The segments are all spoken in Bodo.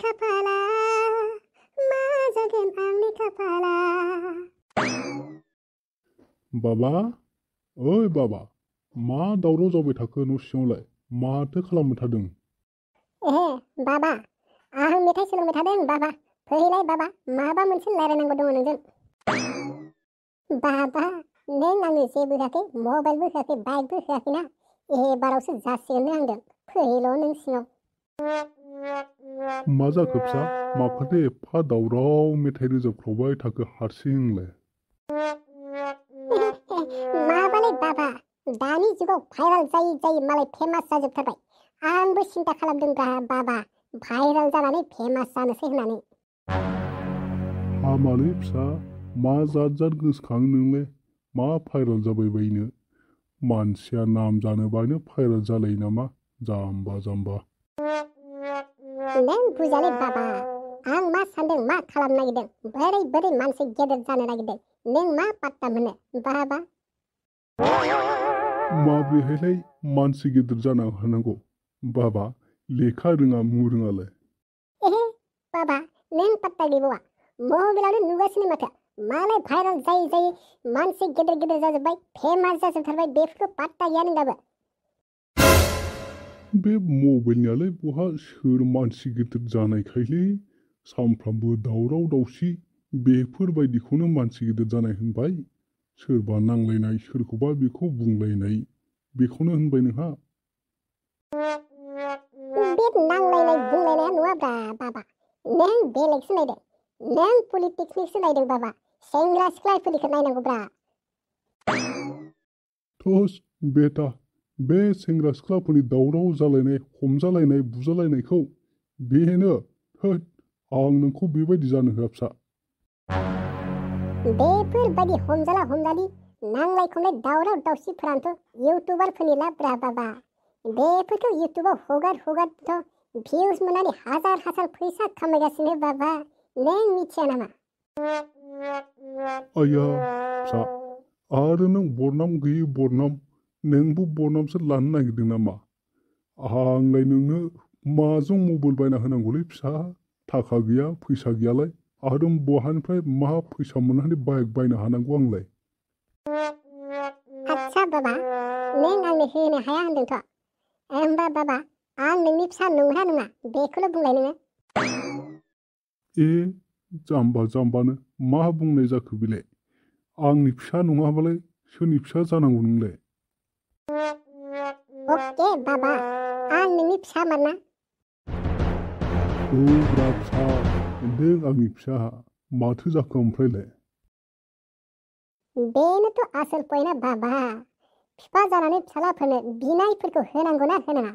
खाफाला मा जागोन आंनि खाफाला। बाबा, ओइ बाबा, मा दावराव जाबाय थाखो न' सिङावलाय? माथो खालामबाय थादों? बाबा, आं मेथाइ सोलोंबाय थादों बाबा। फैलाय बाबा, माबा मोनसे रायलायनांगौ दङ नोंजों। बाबा, नों आंनो जेबो होआखै, मबाइलबो होआखै, बाइकबो होआखैना? एबारावसो जासिगोननो आंजों। फैल' नों सिङाव। मा जाखो फिसा? माखौथो एफा दावराव मेथाइ रोजाबख्रावबाय थाखो हारसिंलाय? माबालै बाबा, दानि जुगाव भाइराल जायै जायै मालाय फेमास जाजोबथारबाय। आंबो सिन्था खालामदों बाबा, भाइराल जानानै फेमास जानोसै होननानै। हामालै फिसा, मा जाद जाद गोसोखाङो नोंलाय? मा भाइराल जाबाय बायनो? मानसिया नाम जानोबानो भाइराल जालायो नामा? जाम्बा जाम्बा। नों बुजालै बाबा, आं मा सानदों, मा खालामनो नागिरदों, बोरै बोरै मानसि गेदेर जानो नागिरदों, नों मा पात्ता मोनो बाबा? माब्रैहायलाय मानसि गिदिर जानो हानांगौ? बाबा, लेखा रोङा मु रोङालाय? बाबा, नों पात्ता गैबावा? मबाइलावनो नुगासिनो माथो। मालाय भाइराल जायै जायै मानसि गेदेर गेदेर जाजोब्बाय, फेमास जाजोबथारबाय, बेफोरखौ पात्ता गैया नों दाबो? बे मबाइलनियालाय बहा सोर मानसि गिदिर जानायखायलै सामफ्रामबो दावराव दावसि बेफोरबायदिखौनो मानसि गिदिर जानाय होनबाय। सोरबा नांलायनाय, सोरखौबा बेखौ बुंलायनाय, बेखौनो होनबाय नोंहा? बे नांलायनाय बुंलायनाया नङाब्रा बाबा, नों बेलेगसो नायदों। नों पलिटिक्सनिसो नायदों बाबा। सेंग्रा सिख्लाफोरनिखौ नायनांगौब्रा। थोस बेटा, बे सेंग्रा सिख्लाफोरनि दावराव जालायनाय, हमजालायनाय, बुजालायनायखौ बेनो थोद, आं नोंखौ बेबायदि जानो होआ फिसा। बेफोरबायदि हमजाला हमजालि नांलाय खमलाय दावराव दावसिफोरानोथ' इउटुबारफोरनि लाब्रा बाबा। बेफोरखौ इउटुबाव हगारथ' भिउज मोननानै हाजार हाजार फैसा खामायगासिनो बाबा। नों मिथिया नामा? आया फिसा, आरो नों बरनाम गैयै बरनाम, नोंबो बरनामसो लानो नागिरदों नामा? आंलाय नोंनो माजों मबाइल बायना होनांगौलै फिसा? थाखा गैया, फैसा गैयालाय, आरो बहानिफ्राय मा फैसा मोननानै बाइक बायनो हानांगौ आंलाय? आच्छा बाबा, नों आंनो होनो हाया होनदोंथ'। होमबा बाबा, आं नोंनि फिसा नंगौना नङा बेखौल' बुंलाय नोङो। जाम्बा जाम्बानो मा बुंनाय जाखो बेलाय? आंनि फिसा नङाबालाय सोरनि फिसा जानांगौ नोंलाय? अके बाबा, आं नोंनि फिसा मारना। ब्रा फिसा, नों आंनि फिसा, माथो जाखो ओमफ्रायलाय? बेनोथ' आसोल पइन्टआ बाबा। फिफा जानानै फिसालाफोरनो बिनायफोरखौ होनांगौना होनाङा?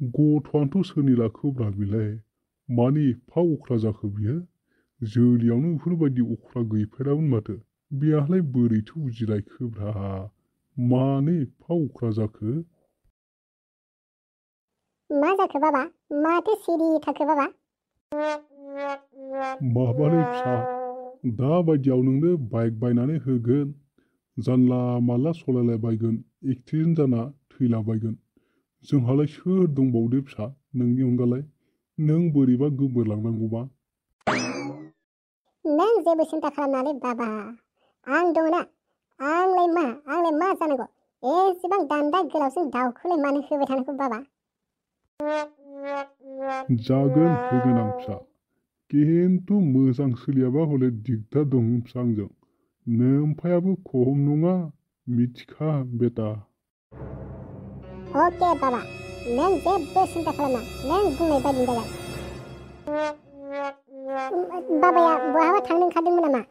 गथ'आनोथ' सोरनि लाखोब्रा बेलाय? मानि एफा अख्रा जाखो बियो? जोलियावनो बेफोरबायदि अख्रा गैफेरामोन माथो। बेयालाय बोरैथो बुजिलायखोब्रा? मानो एफा अख्रा जाखो? मा जाखो बाबा? माथो सिरि थाखो बाबा? माबालै फिसा, दाबायदियाव नोंनो बाइक बायनानै होगोन, जानला मानला सलायलाबायगोन, एक्सिडेन्ट जाना थैलाबायगोन। जोंहालाय सोर दंबावो फिसा नोंनि अनगालाय? नों बोरैबा गोमोरलांनांगौबा? नों जेबो सिन्था खालामनाङालै बाबा, आं दङना। आंलाय मा जानांगौ? एसेबां दान्दा गोलावसिन दाउखौलाय मानो होबाय थानांगौ बाबा? जागोन, होगोन आं फिसा, खिन्थु मोजां सोलियाबा हले दिगदार दं फिसा आंजों। नोम्फायाबो खम नङा, मिथिखा बेटा। अके बाबा, नों जेबो सिन्था खालामनाङा, नों बुंनाय बायदिनो जागोन। बाबाया बहाबा थांनो ओंखारदोंमोन नामा?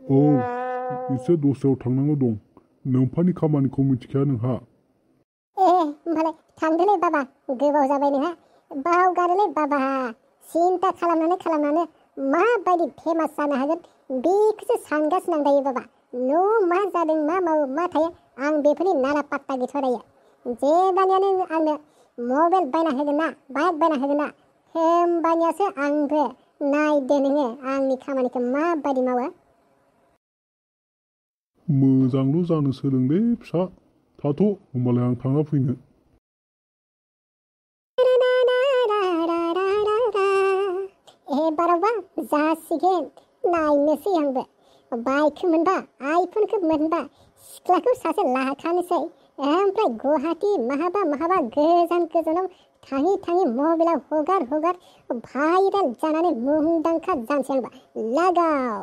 औ, एसे दस्रायाव थांनांगौ दं। नोम्फानि खामानिखौ मिथिखाया नोंहा? होमबालाय थांदोलै बाबा, गोबाव जाबाय नोंहा। बावगारोलै बाबा, सिन्था खालामनानै माबायदि फेमास जानो हागोन बेखौसो सानगासिनो आं दायो बाबा। न'आव मा जादों, मा मावो, मा थायो, आं बेफोरनि नाना पात्ता गैथ'आ दायो। जेब्लानियानो आंनो मबाइल बायना होगोन ना, बाइक बायना होगोन ना, होमबानियासो आंबो नायदो नोङो आंनि खामानिखौ माबायदि मावो। मोजांल' जानो सोलोंलै फिसा। थाथ' होमबालाय आं थांना फैनो। बारावबा जासिगोन नायनोसै आंबो बाइकखौ मोनबा आइफोनखौ मोनबा सिख्लाखौ सासे लाखानोसै ओमफ्राय गुवाहाटि माहाबा गोजान गोजानाव थाङै थाङै मबाइलाव हगार भाइरेल जानानै मुंदांखा जानोसै आंबा लागाव